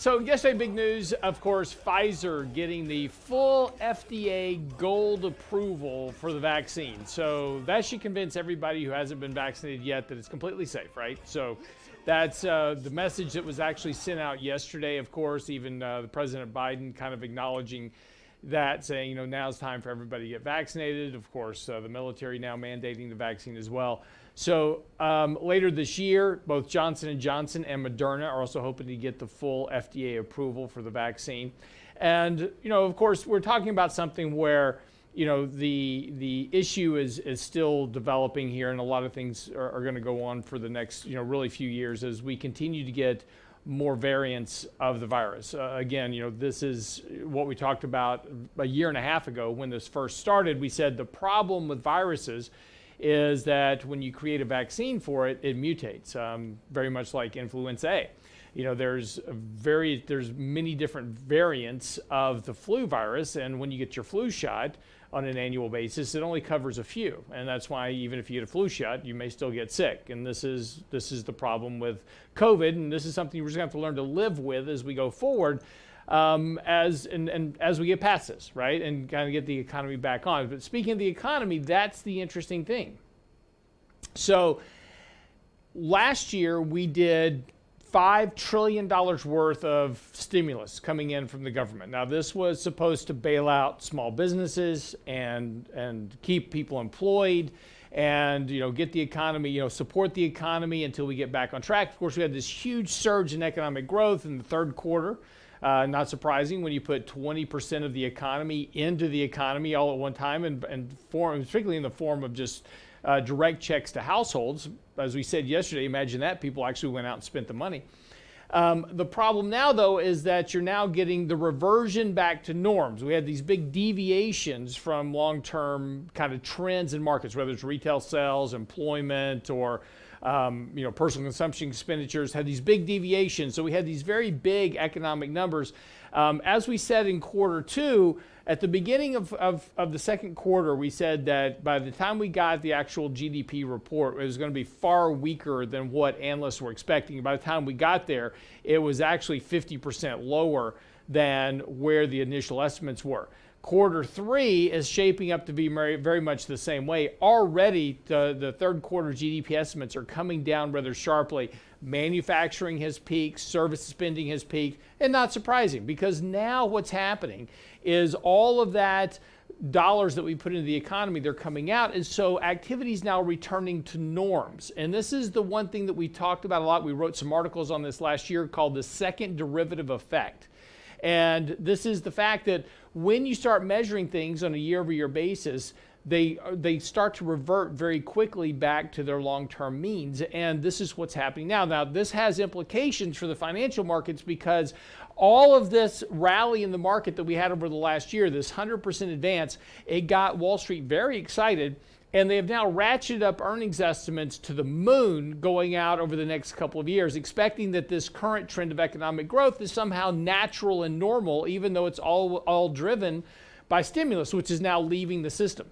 So yesterday, big news, of course, Pfizer getting the full FDA gold approval for the vaccine. So that should convince everybody who hasn't been vaccinated yet that it's completely safe, right? So that's the message that was actually sent out yesterday. Of course, even the President Biden kind of acknowledging that, saying, now's time for everybody to get vaccinated. Of course, the military now mandating the vaccine as well. So later this year, both Johnson & Johnson and Moderna are also hoping to get the full FDA approval for the vaccine. And, of course, we're talking about something where, the issue is still developing here, and a lot of things are going to go on for the next, really few years as we continue to get more variants of the virus. Again, this is what we talked about a year and a half ago when this first started. We said the problem with viruses is that when you create a vaccine for it, it mutates, very much like influenza A. There's many different variants of the flu virus, and when you get your flu shot on an annual basis, it only covers a few, and that's why even if you get a flu shot, you may still get sick. And this is the problem with COVID, and this is something we're just going to have to learn to live with as we go forward. As we get past this, right, and kind of get the economy back on. But speaking of the economy, that's the interesting thing. So last year we did $5 trillion worth of stimulus coming in from the government. Now this was supposed to bail out small businesses and keep people employed and get the economy, support the economy until we get back on track. Of course, we had this huge surge in economic growth in the third quarter. Not surprising when you put 20% of the economy into the economy all at one time, and particularly in the form of just direct checks to households. As we said yesterday, imagine that people actually went out and spent the money. The problem now, though, is that you're now getting the reversion back to norms. We had these big deviations from long-term kind of trends in markets, whether it's retail sales, employment, or personal consumption expenditures, had these big deviations. So we had these very big economic numbers. As we said in quarter two, at the beginning of the second quarter, we said that by the time we got the actual GDP report, it was going to be far weaker than what analysts were expecting. By the time we got there, it was actually 50% lower than where the initial estimates were. Quarter three is shaping up to be very much the same way. Already, the third quarter GDP estimates are coming down rather sharply. Manufacturing has peaked, service spending has peaked, and not surprising, because now what's happening is all of that dollars that we put into the economy, they're coming out, and so activity is now returning to norms. And this is the one thing that we talked about a lot. We wrote some articles on this last year called the second derivative effect. And this is the fact that when you start measuring things on a year-over-year basis, they start to revert very quickly back to their long-term means. And this is what's happening now. Now, this has implications for the financial markets, because all of this rally in the market that we had over the last year, this 100% advance, it got Wall Street very excited. And they have now ratcheted up earnings estimates to the moon going out over the next couple of years, expecting that this current trend of economic growth is somehow natural and normal, even though it's all driven by stimulus, which is now leaving the system.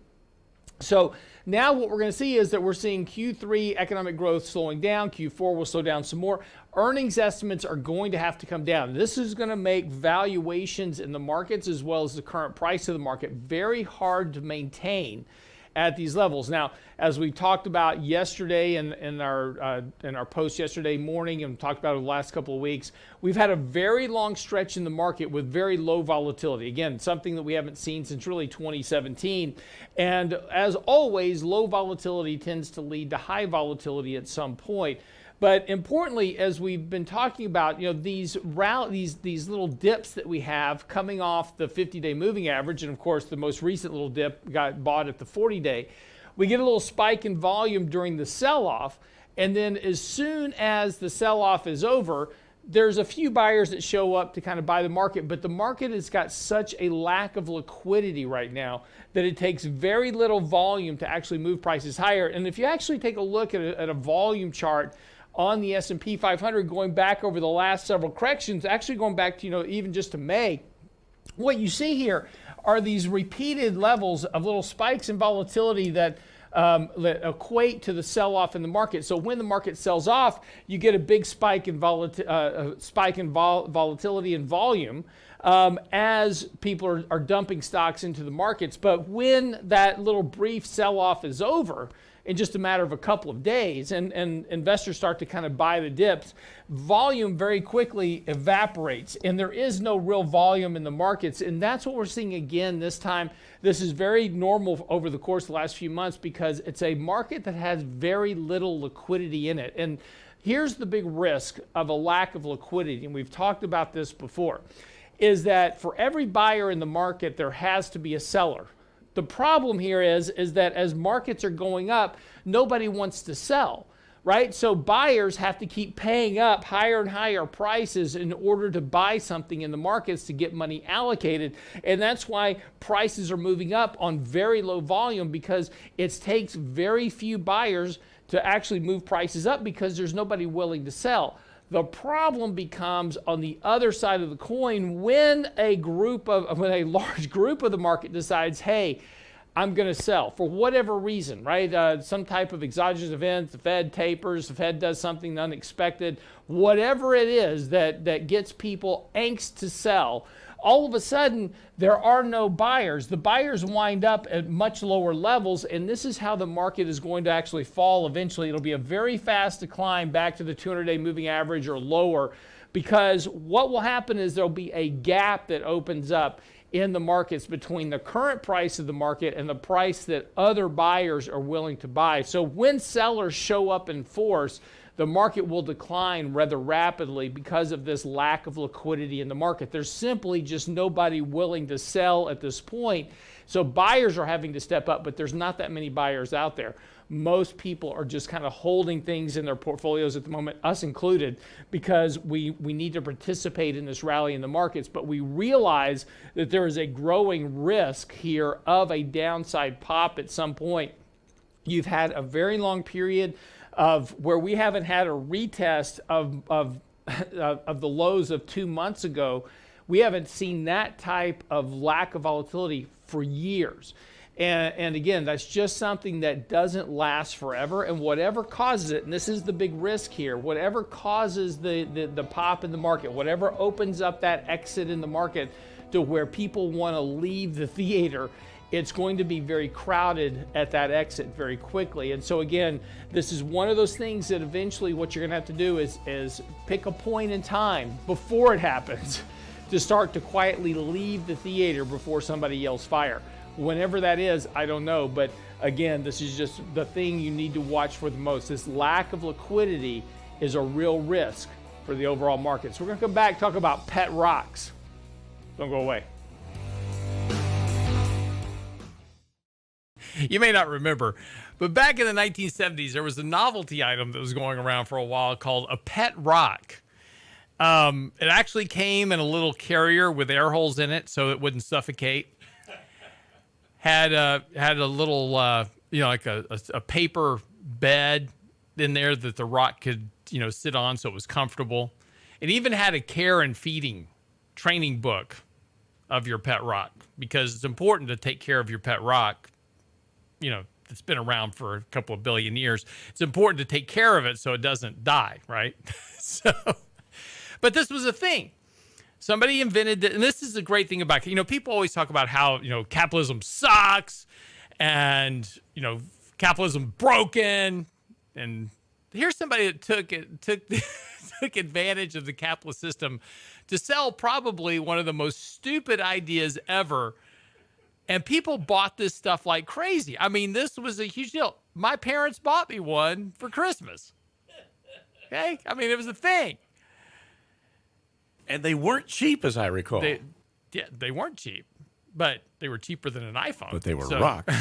So now what we're going to see is that we're seeing Q3 economic growth slowing down. Q4 will slow down some more. Earnings estimates are going to have to come down. This is going to make valuations in the markets, as well as the current price of the market, very hard to maintain at these levels. Now, as we talked about yesterday in our post yesterday morning, and talked about over the last couple of weeks, we've had a very long stretch in the market with very low volatility. Again, something that we haven't seen since really 2017. And as always, low volatility tends to lead to high volatility at some point. But importantly, as we've been talking about, these little dips that we have coming off the 50-day moving average, and of course the most recent little dip got bought at the 40-day, we get a little spike in volume during the sell-off, and then as soon as the sell-off is over, there's a few buyers that show up to kind of buy the market, but the market has got such a lack of liquidity right now that it takes very little volume to actually move prices higher. And if you actually take a look at a volume chart on the S&P 500 going back over the last several corrections, actually going back to, even just to May, what you see here are these repeated levels of little spikes in volatility that equate to the sell-off in the market. So when the market sells off, you get a big spike in volatility and volume as people are dumping stocks into the markets. But when that little brief sell-off is over, in just a matter of a couple of days, and investors start to kind of buy the dips, volume very quickly evaporates, and there is no real volume in the markets. And that's what we're seeing again this time. This is very normal over the course of the last few months because it's a market that has very little liquidity in it. And here's the big risk of a lack of liquidity, and we've talked about this before, is that for every buyer in the market, there has to be a seller. The problem here is that as markets are going up, nobody wants to sell, right? So buyers have to keep paying up higher and higher prices in order to buy something in the markets to get money allocated. And that's why prices are moving up on very low volume, because it takes very few buyers to actually move prices up because there's nobody willing to sell. The problem becomes on the other side of the coin when a large group of the market decides, hey, I'm going to sell for whatever reason, right? Some type of exogenous event, the Fed tapers, the Fed does something unexpected, whatever it is that gets people angst to sell. All of a sudden, there are no buyers. The buyers wind up at much lower levels, and this is how the market is going to actually fall eventually. It'll be a very fast decline back to the 200-day moving average or lower, because what will happen is there'll be a gap that opens up in the markets between the current price of the market and the price that other buyers are willing to buy. So when sellers show up in force, the market will decline rather rapidly because of this lack of liquidity in the market. There's simply just nobody willing to sell at this point. So buyers are having to step up, but there's not that many buyers out there. Most people are just kind of holding things in their portfolios at the moment, us included, because we need to participate in this rally in the markets. But we realize that there is a growing risk here of a downside pop at some point. You've had a very long period of where we haven't had a retest of the lows of 2 months ago. We haven't seen that type of lack of volatility for years. And again, that's just something that doesn't last forever. And whatever causes it, and this is the big risk here, whatever causes the pop in the market, whatever opens up that exit in the market to where people want to leave the theater, it's going to be very crowded at that exit very quickly. And so again, this is one of those things that eventually what you're going to have to do is pick a point in time before it happens to start to quietly leave the theater before somebody yells fire. Whenever that is, I don't know. But again, this is just the thing you need to watch for the most. This lack of liquidity is a real risk for the overall market. So we're going to come back, talk about pet rocks. Don't go away. You may not remember, but back in the 1970s, there was a novelty item that was going around for a while called a pet rock. It actually came in a little carrier with air holes in it so it wouldn't suffocate. Had a little, like a paper bed in there that the rock could, sit on so it was comfortable. It even had a care and feeding training book of your pet rock, because it's important to take care of your pet rock. It's been around for a couple of billion years. It's important to take care of it so it doesn't die, right? But this was a thing. Somebody invented it, and this is the great thing about, people always talk about how, capitalism sucks and, capitalism broken. And here's somebody that took advantage of the capitalist system to sell probably one of the most stupid ideas ever. And people bought this stuff like crazy. I mean, this was a huge deal. My parents bought me one for Christmas. Okay? I mean, it was a thing. And they weren't cheap, as I recall. They weren't cheap, but they were cheaper than an iPhone. But they were rocks.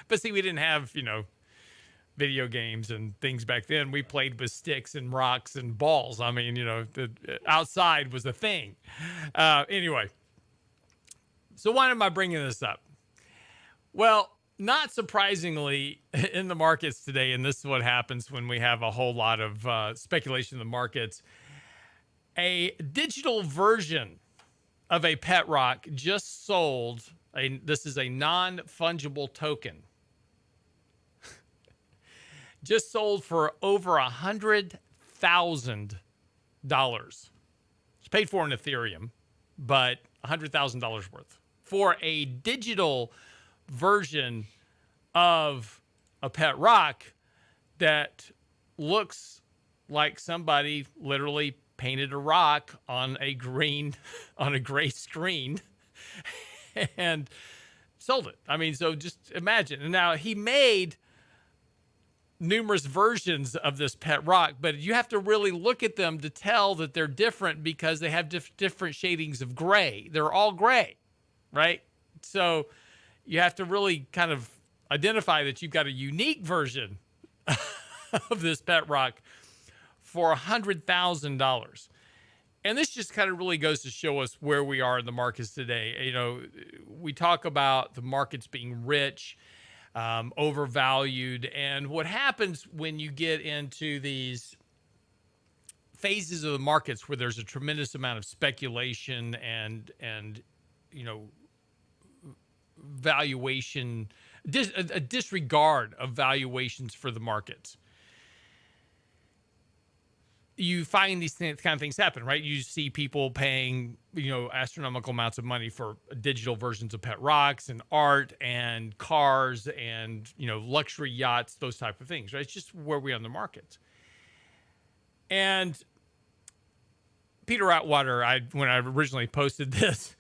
But see, we didn't have, video games and things back then. We played with sticks and rocks and balls. I mean, the outside was a thing. Anyway. So why am I bringing this up? Well, not surprisingly, in the markets today, and this is what happens when we have a whole lot of speculation in the markets, a digital version of a pet rock just sold. This is a non-fungible token. just sold for over $100,000. It's paid for in Ethereum, but $100,000 worth for a digital version of a pet rock that looks like somebody literally painted a rock on a gray screen and sold it. I mean, so just imagine. And now he made numerous versions of this pet rock, but you have to really look at them to tell that they're different because they have different shadings of gray. They're all gray, right? So you have to really kind of identify that you've got a unique version of this pet rock for $100,000. And this just kind of really goes to show us where we are in the markets today. You know, we talk about the markets being rich, overvalued, and what happens when you get into these phases of the markets where there's a tremendous amount of speculation and you know, valuation, a disregard of valuations for the markets. You find these kind of things happen, right? You see people paying, you know, astronomical amounts of money for digital versions of pet rocks and art and cars and, you know, luxury yachts, those type of things, right? It's just where we are in the markets. And Peter Atwater, when I originally posted this,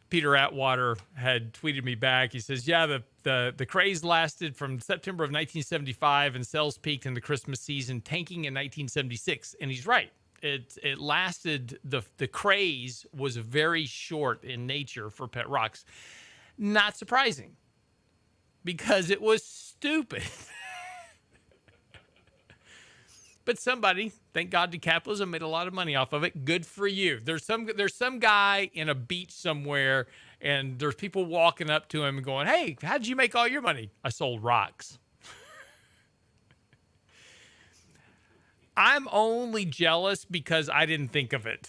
Peter Atwater had tweeted me back. He says, yeah, the craze lasted from September of 1975 and sales peaked in the Christmas season, tanking in 1976. And he's right. It lasted, the craze was very short in nature for pet rocks. Not surprising, because it was stupid. But somebody, thank God to capitalism, made a lot of money off of it. Good for you. There's some guy in a beach somewhere, and there's people walking up to him and going, hey, how did you make all your money? I sold rocks. I'm only jealous because I didn't think of it.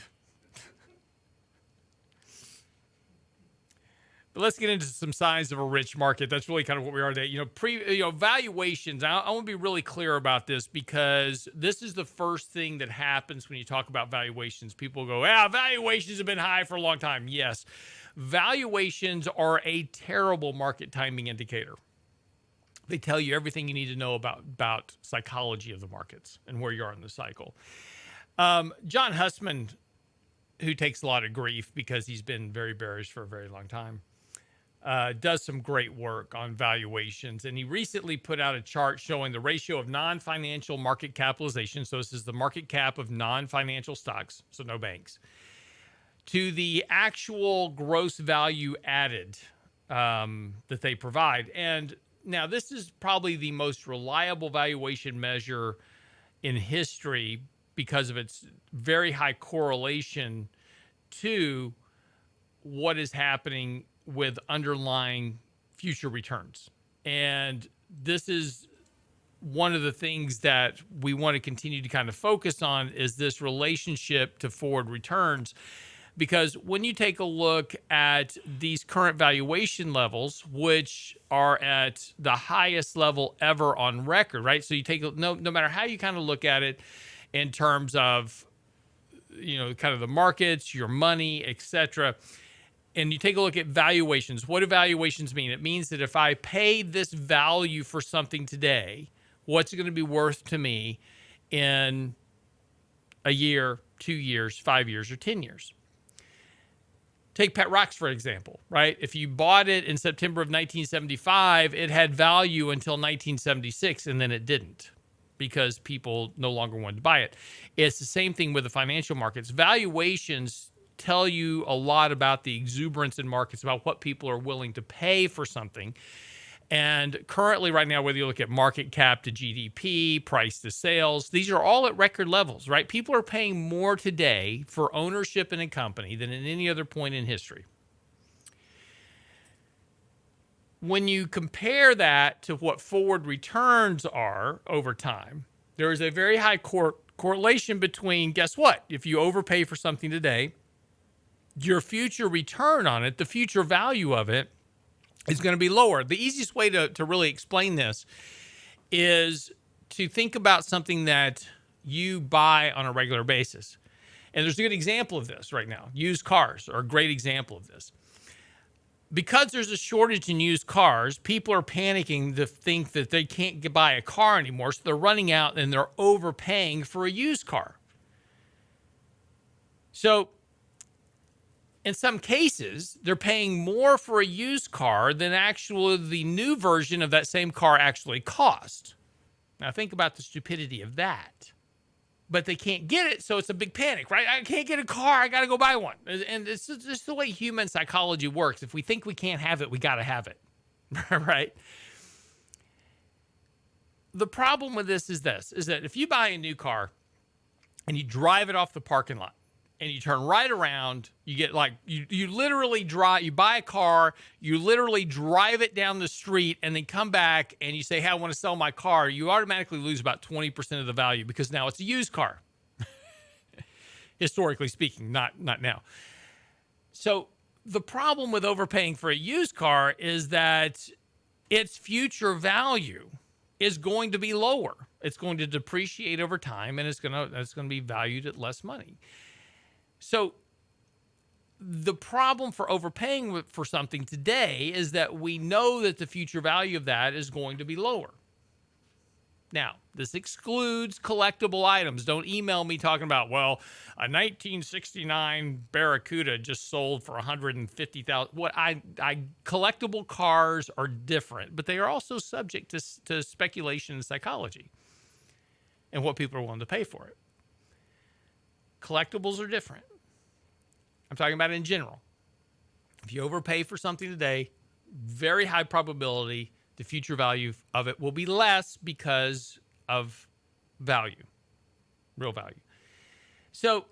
But let's get into some signs of a rich market. That's really kind of what we are today. You know, valuations. I want to be really clear about this because this is the first thing that happens when you talk about valuations. People go, valuations have been high for a long time. Yes, valuations are a terrible market timing indicator. They tell you everything you need to know about psychology of the markets and where you are in the cycle. John Hussman, who takes a lot of grief because he's been very bearish for a very long time, does some great work on valuations. And he recently put out a chart showing the ratio of non-financial market capitalization. So this is the market cap of non-financial stocks, so no banks, to the actual gross value added that they provide. And now this is probably the most reliable valuation measure in history because of its very high correlation to what is happening with underlying future returns. And this is one of the things that we want to continue to kind of focus on is this relationship to forward returns. Because when you take a look at these current valuation levels, which are at the highest level ever on record, right? So you take no matter how you kind of look at it in terms of, you know, kind of the markets, your money, etc. And you take a look at valuations. What do valuations mean? It means that if I pay this value for something today, what's it going to be worth to me in a year, 2 years, 5 years, or 10 years? Take pet rocks, for example, right? If you bought it in September of 1975, it had value until 1976, and then it didn't because people no longer wanted to buy it. It's the same thing with the financial markets. Valuations tell you a lot about the exuberance in markets, about what people are willing to pay for something. And currently right now, whether you look at market cap to GDP, price to sales, these are all at record levels, right? People are paying more today for ownership in a company than at any other point in history. When you compare that to what forward returns are over time, there is a very high correlation between, guess what? If you overpay for something today, your future return on it, the future value of it, is going to be lower. The easiest way to really explain this is to think about something that you buy on a regular basis. And there's a good example of this right now. Used cars are a great example of this. Because there's a shortage in used cars, people are panicking to think that they can't buy a car anymore. So they're running out and they're overpaying for a used car. So in some cases, they're paying more for a used car than actually the new version of that same car actually cost. Now think about the stupidity of that. But they can't get it, so it's a big panic, right? I can't get a car, I got to go buy one. And it's just the way human psychology works. If we think we can't have it, we got to have it, right? The problem with this is that if you buy a new car and you drive it off the parking lot and you turn right around, you get like, you literally drive, you buy a car, you literally drive it down the street and then come back and you say, hey, I want to sell my car. You automatically lose about 20% of the value because now it's a used car. Historically speaking, not now. So the problem with overpaying for a used car is that its future value is going to be lower. It's going to depreciate over time and it's going to be valued at less money. So the problem for overpaying for something today is that we know that the future value of that is going to be lower. Now, this excludes collectible items. Don't email me talking about, well, a 1969 Barracuda just sold for $150,000. Collectible cars are different, but they are also subject to speculation and psychology and what people are willing to pay for it. Collectibles are different. I'm talking about in general. If you overpay for something today, very high probability the future value of it will be less because of value, real value. So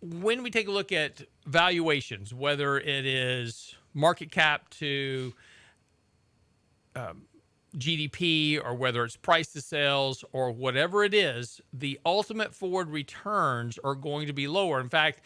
when we take a look at valuations, whether it is market cap to GDP or whether it's price to sales or whatever it is, the ultimate forward returns are going to be lower. In fact,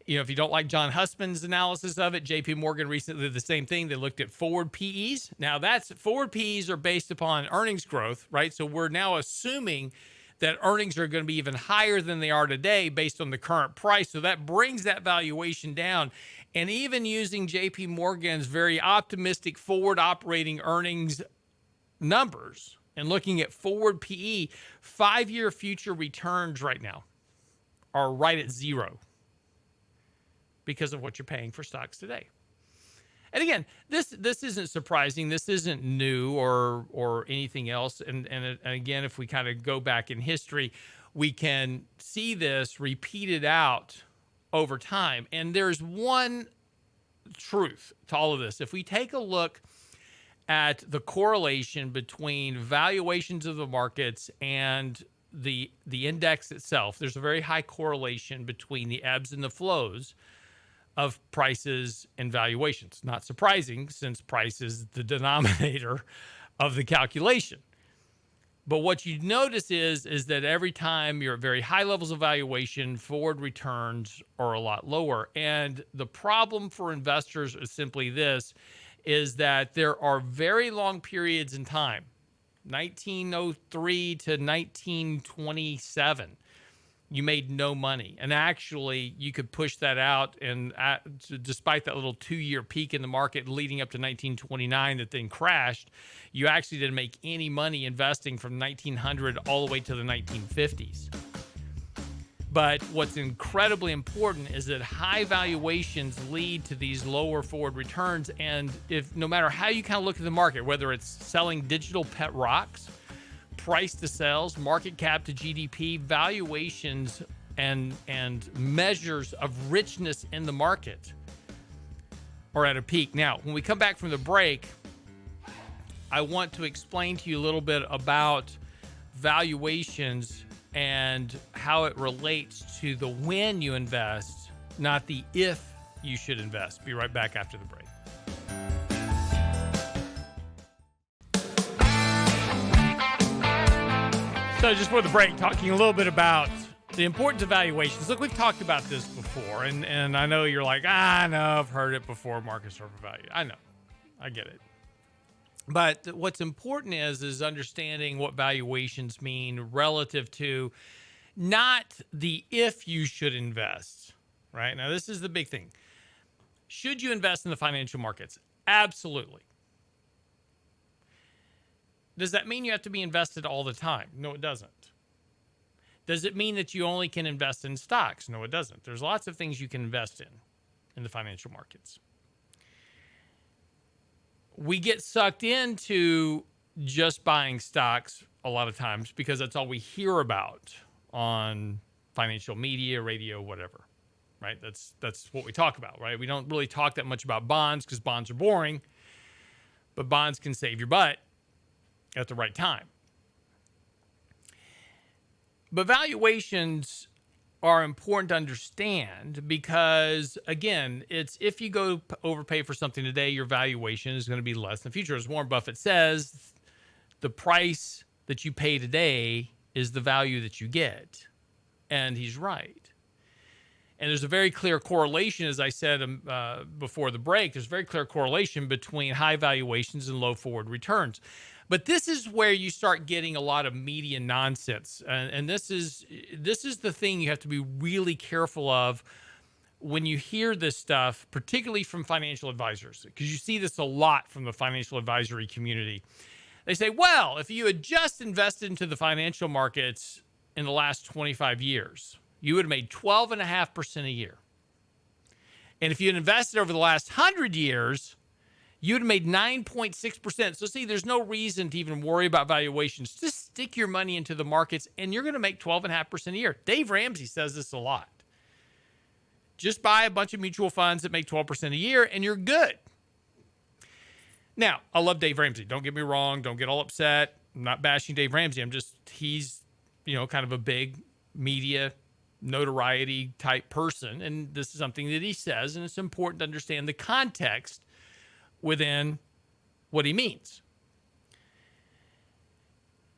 if you don't like John Hussman's analysis of it, JP Morgan recently did the same thing. They looked at forward PEs. Now forward PEs are based upon earnings growth, right? So we're now assuming that earnings are going to be even higher than they are today based on the current price. So that brings that valuation down. And even using JP Morgan's very optimistic forward operating earnings numbers and looking at forward PE, 5-year future returns right now are right at zero because of what you're paying for stocks today. And again, this isn't surprising. This isn't new or anything else. And again, if we kind of go back in history, we can see this repeated out over time. And there's one truth to all of this. If we take a look at the correlation between valuations of the markets and the index itself, there's a very high correlation between the ebbs and the flows of prices and valuations. Not surprising, since price is the denominator of the calculation. But what you notice is that every time you're at very high levels of valuation, forward returns are a lot lower. And the problem for investors is simply this, is that there are very long periods in time, 1903 to 1927, you made no money. And actually, you could push that out. And despite that little 2-year peak in the market leading up to 1929 that then crashed, you actually didn't make any money investing from 1900 all the way to the 1950s. But what's incredibly important is that high valuations lead to these lower forward returns. And if no matter how you kind of look at the market, whether it's selling digital pet rocks, price to sales, market cap to GDP, valuations and measures of richness in the market are at a peak. Now, when we come back from the break, I want to explain to you a little bit about valuations and how it relates to the when you invest, not the if you should invest. Be right back after the break. So just for the break, talking a little bit about the importance of valuations. Look, we've talked about this before, and I know you're like, I know, I've heard it before, markets overvalue. I know. I get it. But what's important is understanding what valuations mean relative to not the if you should invest, right? Now, this is the big thing. Should you invest in the financial markets? Absolutely. Does that mean you have to be invested all the time? No, it doesn't. Does it mean that you only can invest in stocks? No, it doesn't. There's lots of things you can invest in the financial markets. We get sucked into just buying stocks a lot of times because that's all we hear about on financial media, radio, whatever, right? That's what we talk about, right? We don't really talk that much about bonds because bonds are boring, but bonds can save your butt at the right time. But valuations are important to understand because, again, it's if you go overpay for something today, your valuation is going to be less in the future. As Warren Buffett says, the price that you pay today is the value that you get. And he's right. And there's a very clear correlation, as I said before the break, there's a very clear correlation between high valuations and low forward returns. But this is where you start getting a lot of media nonsense. And this is the thing you have to be really careful of when you hear this stuff, particularly from financial advisors, because you see this a lot from the financial advisory community. They say, well, if you had just invested into the financial markets in the last 25 years, you would have made 12.5% a year. And if you had invested over the last 100 years, you would have made 9.6%. So see, there's no reason to even worry about valuations. Just stick your money into the markets and you're going to make 12.5% a year. Dave Ramsey says this a lot. Just buy a bunch of mutual funds that make 12% a year and you're good. Now, I love Dave Ramsey. Don't get me wrong. Don't get all upset. I'm not bashing Dave Ramsey. He's, kind of a big media notoriety type person. And this is something that he says, and it's important to understand the context within what he means.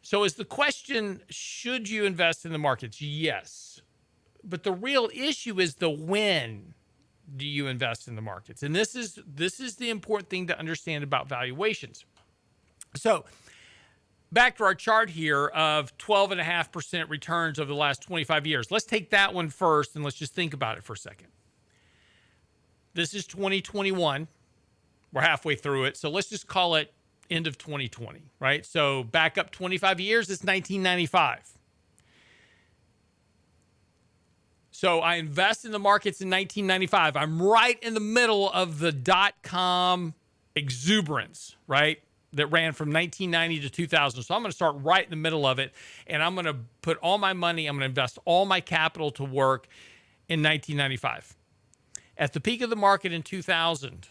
So is the question, should you invest in the markets? Yes. But the real issue is the when do you invest in the markets? And this is the important thing to understand about valuations. So back to our chart here of 12.5% returns over the last 25 years. Let's take that one first and let's just think about it for a second. This is 2021. We're halfway through it. So let's just call it end of 2020, right? So back up 25 years, it's 1995. So I invest in the markets in 1995. I'm right in the middle of the dot-com exuberance, right? That ran from 1990 to 2000. So I'm going to start right in the middle of it. And I'm going to put all my money, I'm going to invest all my capital to work in 1995. At the peak of the market in 2000,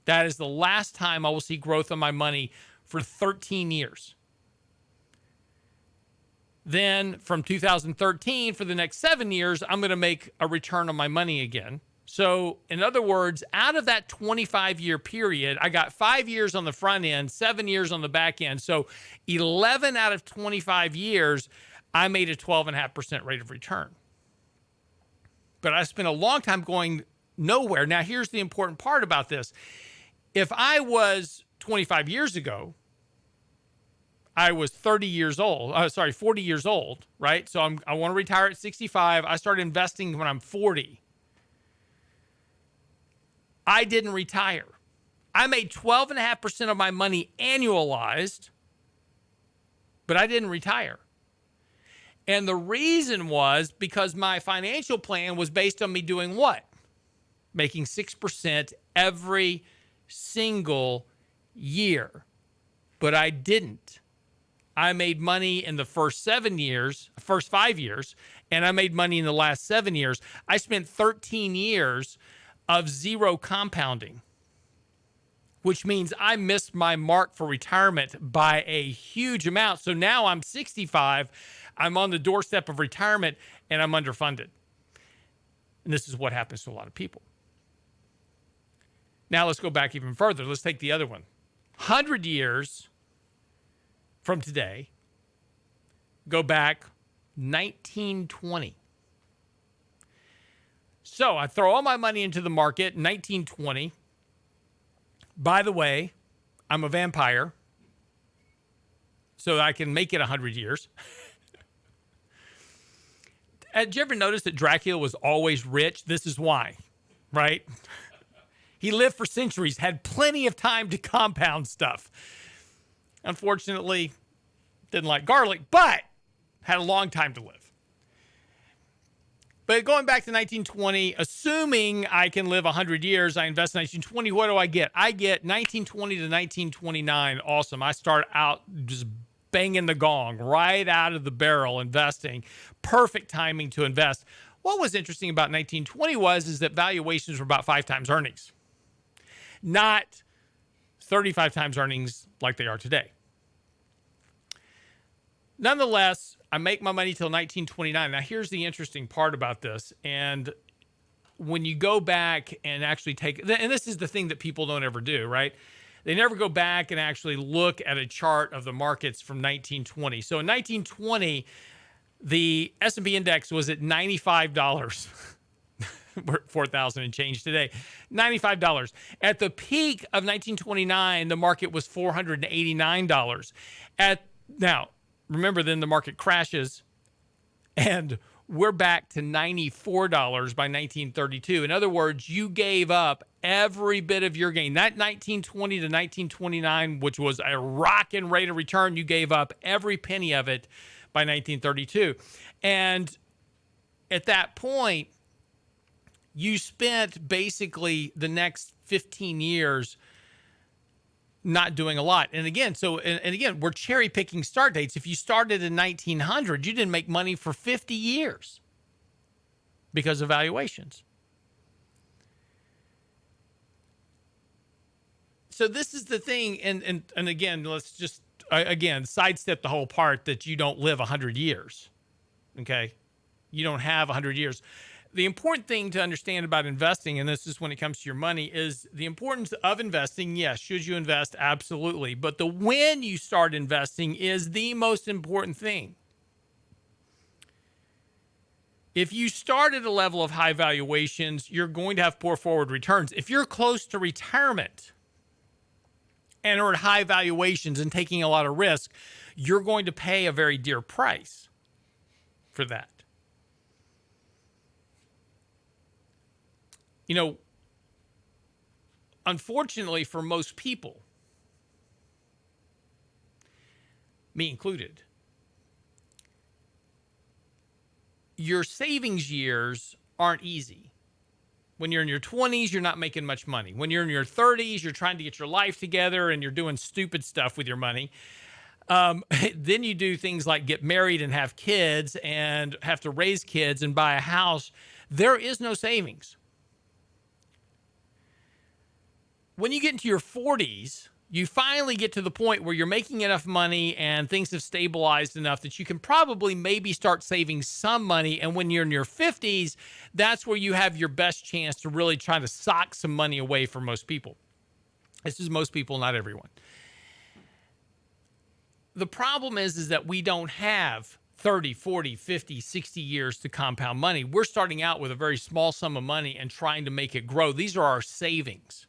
that is the last time I will see growth on my money for 13 years. Then from 2013, for the next 7 years, I'm going to make a return on my money again. So in other words, out of that 25-year period, I got 5 years on the front end, 7 years on the back end. So 11 out of 25 years, I made a 12.5% rate of return. But I spent a long time going nowhere. Now, here's the important part about this. If I was 25 years ago, I was 40 years old, right? So I want to retire at 65. I started investing when I'm 40. I didn't retire. I made 12.5% of my money annualized, but I didn't retire. And the reason was because my financial plan was based on me doing what? Making 6% every single year. But I didn't. I made money in the first 5 years, and I made money in the last 7 years. I spent 13 years of zero compounding, which means I missed my mark for retirement by a huge amount. So now I'm 65, I'm on the doorstep of retirement, and I'm underfunded. And this is what happens to a lot of people. Now let's go back even further. Let's take the other one. 100 years from today, go back 1920. So I throw all my money into the market in 1920. By the way, I'm a vampire, so I can make it 100 years. Did you ever notice that Dracula was always rich? This is why, right? He lived for centuries, had plenty of time to compound stuff. Unfortunately, didn't like garlic, but had a long time to live. But going back to 1920, assuming I can live 100 years, I invest in 1920. What do I get? I get 1920 to 1929. Awesome. I start out just banging the gong right out of the barrel investing. Perfect timing to invest. What was interesting about 1920 is that valuations were about 5 times earnings, not 35 times earnings like they are today. Nonetheless, I make my money till 1929. Now, here's the interesting part about this. And when you go back and actually take, and this is the thing that people don't ever do, right? They never go back and actually look at a chart of the markets from 1920. So in 1920, the S&P index was at $95. We're at 4,000 and change today. $95. At the peak of 1929, the market was $489. Now, remember, then the market crashes, and we're back to $94 by 1932. In other words, you gave up every bit of your gain. That 1920 to 1929, which was a rocking rate of return, you gave up every penny of it by 1932. And at that point, you spent basically the next 15 years not doing a lot. And again, we're cherry picking start dates. If you started in 1900, you didn't make money for 50 years because of valuations. So this is the thing. And again, let's just, sidestep the whole part that you don't live 100 years. Okay. You don't have 100 years. The important thing to understand about investing, and this is when it comes to your money, is the importance of investing. Yes, should you invest? Absolutely. But the when you start investing is the most important thing. If you start at a level of high valuations, you're going to have poor forward returns. If you're close to retirement and are at high valuations and taking a lot of risk, you're going to pay a very dear price for that. You know, unfortunately for most people, me included, your savings years aren't easy. When you're in your 20s, you're not making much money. When you're in your 30s, you're trying to get your life together and you're doing stupid stuff with your money. Then you do things like get married and have kids and have to raise kids and buy a house. There is no savings. When you get into your 40s, you finally get to the point where you're making enough money and things have stabilized enough that you can probably maybe start saving some money. And when you're in your 50s, that's where you have your best chance to really try to sock some money away for most people. This is most people, not everyone. The problem is that we don't have 30, 40, 50, 60 years to compound money. We're starting out with a very small sum of money and trying to make it grow. These are our savings.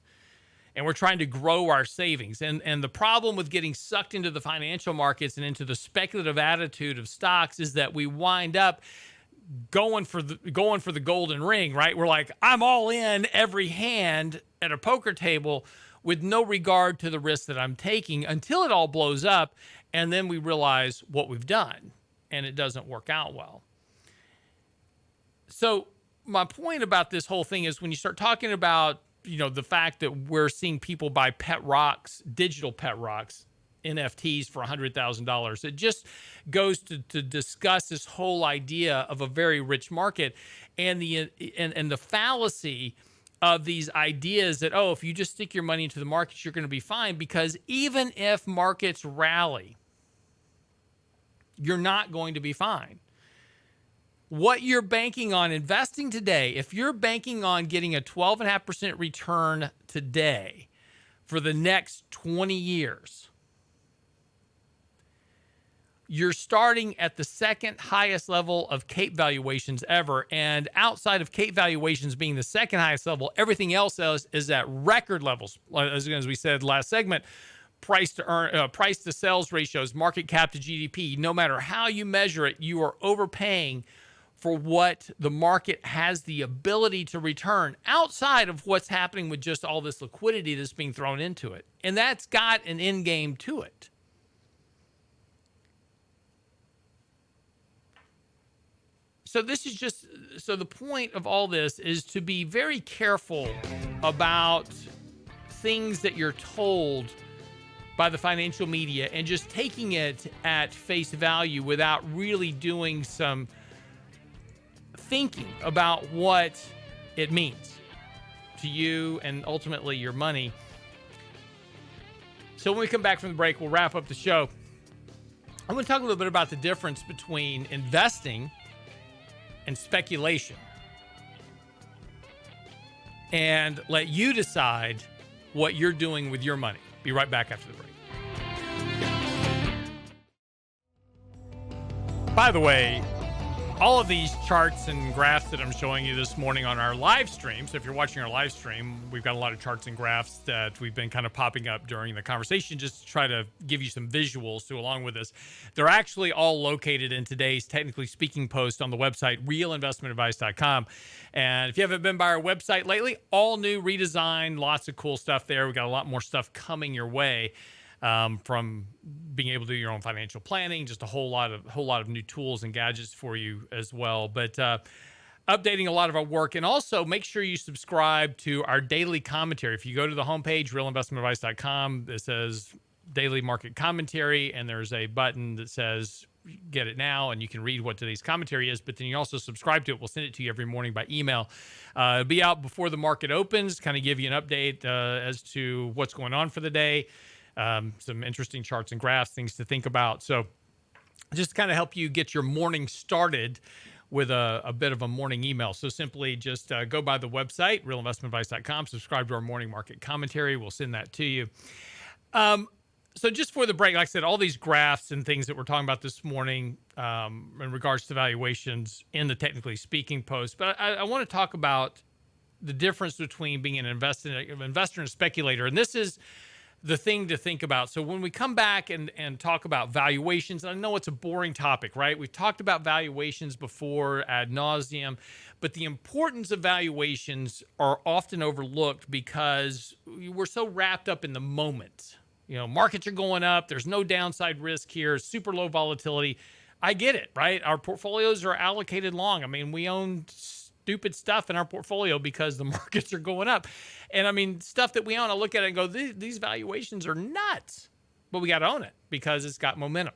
And we're trying to grow our savings. And the problem with getting sucked into the financial markets and into the speculative attitude of stocks is that we wind up going for the golden ring, right? We're like, I'm all in every hand at a poker table with no regard to the risk that I'm taking until it all blows up. And then we realize what we've done and it doesn't work out well. So my point about this whole thing is when you start talking about the fact that we're seeing people buy pet rocks, digital pet rocks, NFTs for $100,000. It just goes to discuss this whole idea of a very rich market and the fallacy of these ideas that, if you just stick your money into the markets, you're going to be fine. Because even if markets rally, you're not going to be fine. What you're banking on investing today, if you're banking on getting a 12.5% return today for the next 20 years, you're starting at the second highest level of CAPE valuations ever. And outside of CAPE valuations being the second highest level, everything else is at record levels, as we said last segment. price to sales ratios, market cap to GDP, no matter how you measure it, you are overpaying for what the market has the ability to return outside of what's happening with just all this liquidity that's being thrown into it. And that's got an end game to it. So the point of all this is to be very careful about things that you're told by the financial media and just taking it at face value without really doing some thinking about what it means to you and ultimately your money. So when we come back from the break, we'll wrap up the show. I'm going to talk a little bit about the difference between investing and speculation, and let you decide what you're doing with your money. Be right back after the break. By the way, all of these charts and graphs that I'm showing you this morning on our live stream, so if you're watching our live stream, we've got a lot of charts and graphs that we've been kind of popping up during the conversation just to try to give you some visuals to along with this. They're actually all located in today's Technically Speaking post on the website, realinvestmentadvice.com. And if you haven't been by our website lately, all new redesign, lots of cool stuff there. We've got a lot more stuff coming your way. From being able to do your own financial planning, just a whole lot of new tools and gadgets for you as well. But updating a lot of our work, and also make sure you subscribe to our daily commentary. If you go to the homepage, realinvestmentadvice.com, it says daily market commentary, and there's a button that says get it now, and you can read what today's commentary is. But then you also subscribe to it. We'll send it to you every morning by email. It'll be out before the market opens, kind of give you an update as to what's going on for the day. Some interesting charts and graphs, things to think about. So just to kind of help you get your morning started with a bit of a morning email. So simply just go by the website, realinvestmentadvice.com, subscribe to our morning market commentary. We'll send that to you. So just for the break, like I said, all these graphs and things that we're talking about this morning in regards to valuations in the Technically Speaking post. But I want to talk about the difference between being an investor and a speculator. And this is the thing to think about. So when we come back and talk about valuations, I know it's a boring topic, right? We've talked about valuations before ad nauseum, but the importance of valuations are often overlooked because we're so wrapped up in the moment. You know, markets are going up. There's no downside risk here. Super low volatility. I get it, right? Our portfolios are allocated long. I mean, we own stupid stuff in our portfolio because the markets are going up. And I mean, stuff that we own, I look at it and go, these valuations are nuts, but we got to own it because it's got momentum.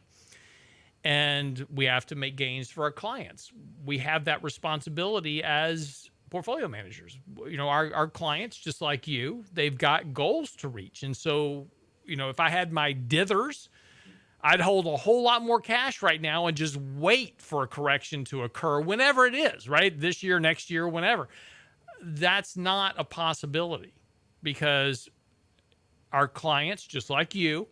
And we have to make gains for our clients. We have that responsibility as portfolio managers. You know, our clients, just like you, they've got goals to reach. And so, you know, if I had my dithers, I'd hold a whole lot more cash right now and just wait for a correction to occur whenever it is, right? This year, next year, whenever. That's not a possibility because our clients, just like you,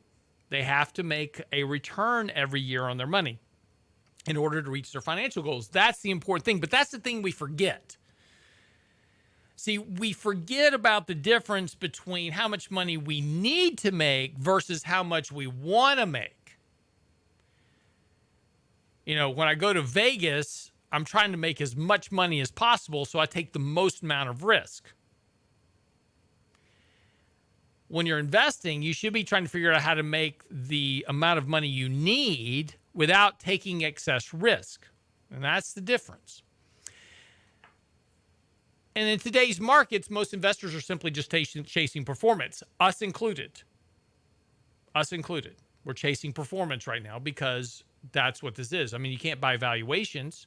they have to make a return every year on their money in order to reach their financial goals. That's the important thing, but that's the thing we forget. See, we forget about the difference between how much money we need to make versus how much we want to make. You know, when I go to Vegas, I'm trying to make as much money as possible, so I take the most amount of risk. When you're investing, you should be trying to figure out how to make the amount of money you need without taking excess risk. And that's the difference. And in today's markets, most investors are simply just chasing performance, us included. Us included. We're chasing performance right now because that's what this is. I mean, you can't buy valuations,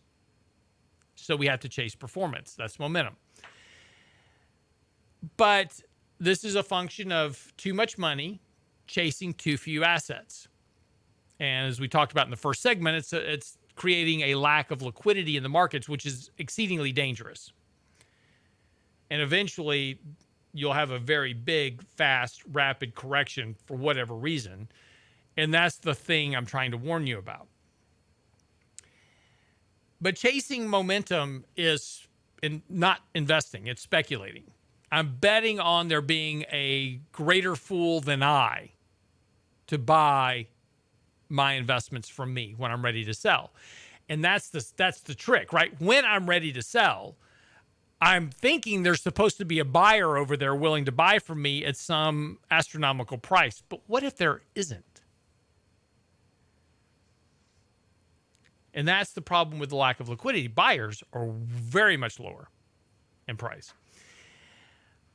so we have to chase performance. That's momentum. But this is a function of too much money chasing too few assets. And as we talked about in the first segment, it's creating a lack of liquidity in the markets, which is exceedingly dangerous. And eventually, you'll have a very big, fast, rapid correction for whatever reason. And that's the thing I'm trying to warn you about. But chasing momentum is not investing. It's speculating. I'm betting on there being a greater fool than I to buy my investments from me when I'm ready to sell. And that's the trick, right? When I'm ready to sell, I'm thinking there's supposed to be a buyer over there willing to buy from me at some astronomical price. But what if there isn't? And that's the problem with the lack of liquidity. Buyers are very much lower in price.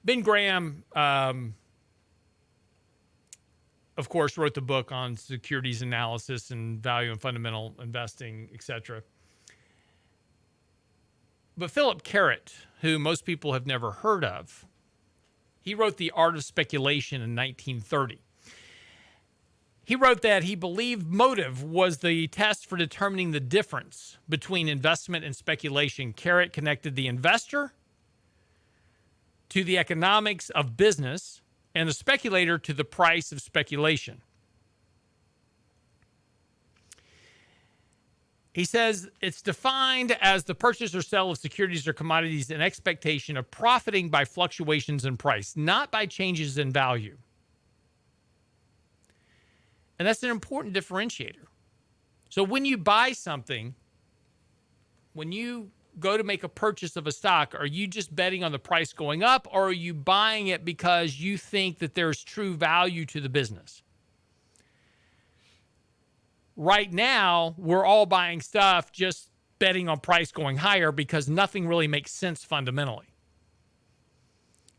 Ben Graham, of course, wrote the book on securities analysis and value and fundamental investing, etc. But Philip Carrot, who most people have never heard of, he wrote The Art of Speculation in 1930. He wrote that he believed motive was the test for determining the difference between investment and speculation. Carrot connected the investor to the economics of business and the speculator to the price of speculation. He says it's defined as the purchase or sale of securities or commodities in expectation of profiting by fluctuations in price, not by changes in value. And that's an important differentiator. So when you buy something, when you go to make a purchase of a stock, are you just betting on the price going up, or are you buying it because you think that there's true value to the business? Right now, we're all buying stuff just betting on price going higher because nothing really makes sense fundamentally.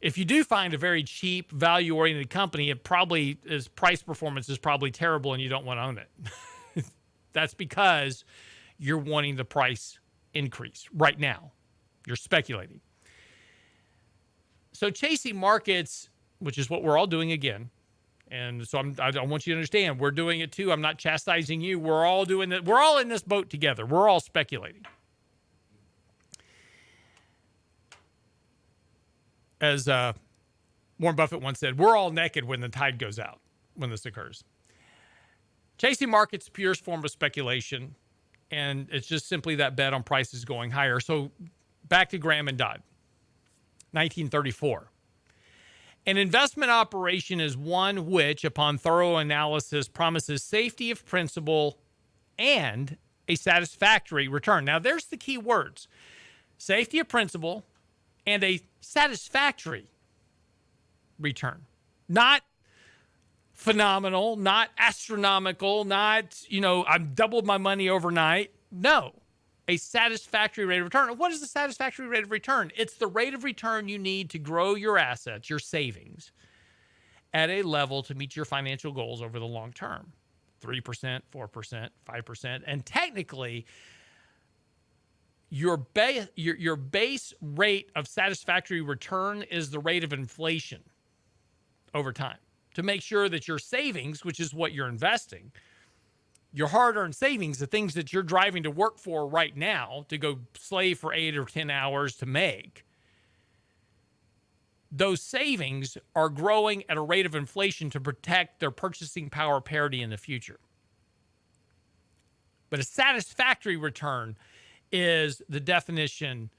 If you do find a very cheap, value-oriented company, it probably is price performance is probably terrible and you don't want to own it. That's because you're wanting the price increase right now. You're speculating. So chasing markets, which is what we're all doing again, and so I want you to understand, we're doing it too. I'm not chastising you. We're all doing it. We're all in this boat together. We're all speculating. As Warren Buffett once said, we're all naked when the tide goes out, when this occurs. Chasing markets, purest form of speculation, and it's just simply that bet on prices going higher. So back to Graham and Dodd, 1934. An investment operation is one which, upon thorough analysis, promises safety of principal and a satisfactory return. Now, there's the key words. Safety of principal and a satisfactory return. Not phenomenal, not astronomical, not, I've doubled my money overnight. No, a satisfactory rate of return. What is the satisfactory rate of return? It's the rate of return you need to grow your assets, your savings, at a level to meet your financial goals over the long term. 3%, 4%, 5%. And technically, your base rate of satisfactory return is the rate of inflation over time, to make sure that your savings, which is what you're investing, your hard-earned savings, the things that you're driving to work for right now to go slave for 8 or 10 hours to make, those savings are growing at a rate of inflation to protect their purchasing power parity in the future. But a satisfactory return is the definition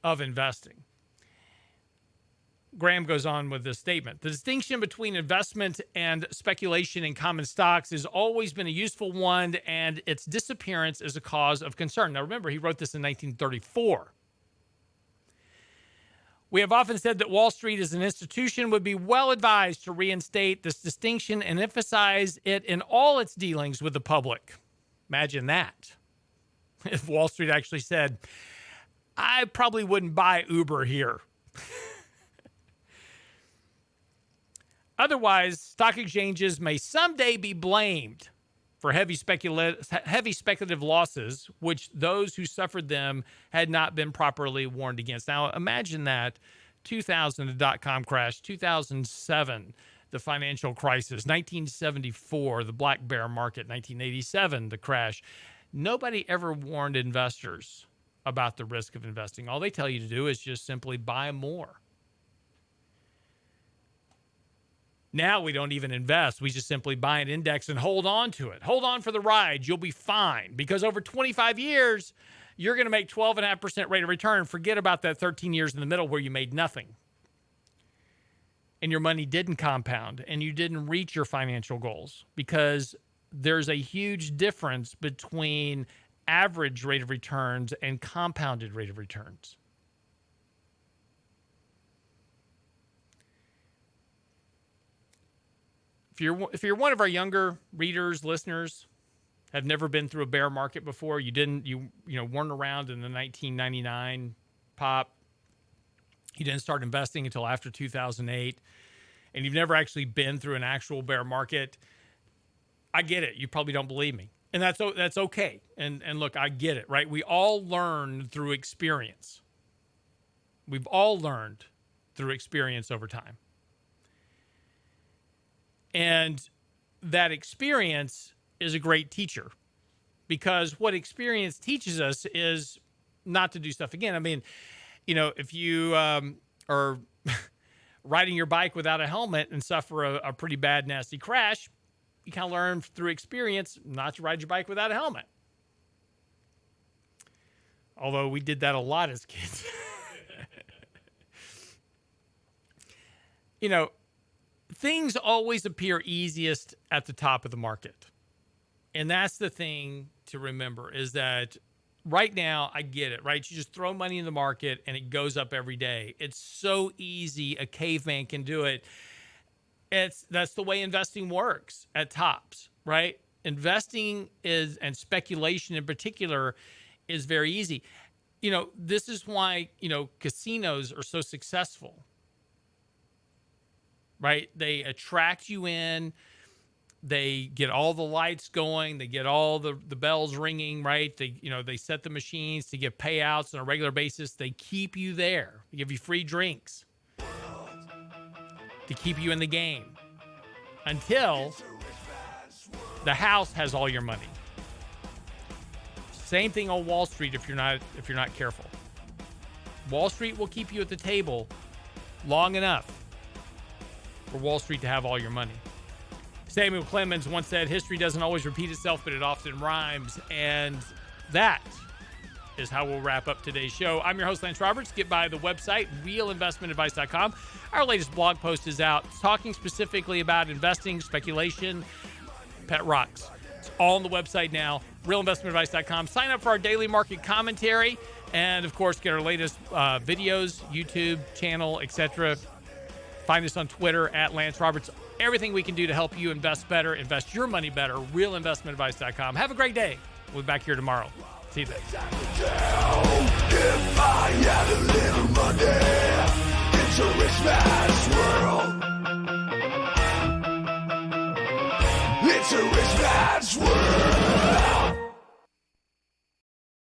of investing. Graham goes on with this statement. The distinction between investment and speculation in common stocks has always been a useful one, and its disappearance is a cause of concern. Now, remember, he wrote this in 1934. We have often said that Wall Street as an institution would be well advised to reinstate this distinction and emphasize it in all its dealings with the public. Imagine that. If Wall Street actually said, I probably wouldn't buy Uber here. Otherwise, stock exchanges may someday be blamed for heavy speculative losses, which those who suffered them had not been properly warned against. Now, imagine that. 2000, the dot-com crash. 2007, the financial crisis. 1974, the black bear market. 1987, the crash. Nobody ever warned investors about the risk of investing. All they tell you to do is just simply buy more. Now we don't even invest. We just simply buy an index and hold on to it. Hold on for the ride. You'll be fine. Because over 25 years, you're going to make 12.5% rate of return. Forget about that 13 years in the middle where you made nothing. and your money didn't compound and you didn't reach your financial goals, because there's a huge difference between average rate of returns and compounded rate of returns. If you're one of our younger readers, listeners, have never been through a bear market before, you weren't around in the 1999 pop, you didn't start investing until after 2008, and you've never actually been through an actual bear market, I get it. You probably don't believe me. And that's okay. And look, I get it, right? We all learn through experience. We've all learned through experience over time. And that experience is a great teacher, because what experience teaches us is not to do stuff again. I mean, if you are riding your bike without a helmet and suffer a pretty bad, nasty crash, you kind of learn through experience not to ride your bike without a helmet. Although we did that a lot as kids. Things always appear easiest at the top of the market. And that's the thing to remember, is that right now, I get it, right? You just throw money in the market and it goes up every day. It's so easy. A caveman can do it. That's the way investing works at tops, right? Investing and speculation in particular is very easy. This is why, casinos are so successful, right? They attract you in. They get all the lights going. They get all the bells ringing, right? They set the machines to give payouts on a regular basis. They keep you there. They give you free drinks to keep you in the game until the house has all your money. Same thing on Wall Street if you're not careful. Wall Street will keep you at the table long enough for Wall Street to have all your money. Samuel Clemens once said, history doesn't always repeat itself, but it often rhymes. And that is how we'll wrap up today's show. I'm your host, Lance Roberts. Get by the website, realinvestmentadvice.com. Our latest blog post is out talking specifically about investing, speculation, pet rocks. It's all on the website now, realinvestmentadvice.com. Sign up for our daily market commentary and, of course, get our latest videos, YouTube channel, etc. Find us on Twitter at Lance Roberts. Everything we can do to help you invest better, invest your money better, realinvestmentadvice.com. Have a great day. We'll be back here tomorrow. See you then. If I had a little money, it's a rich man.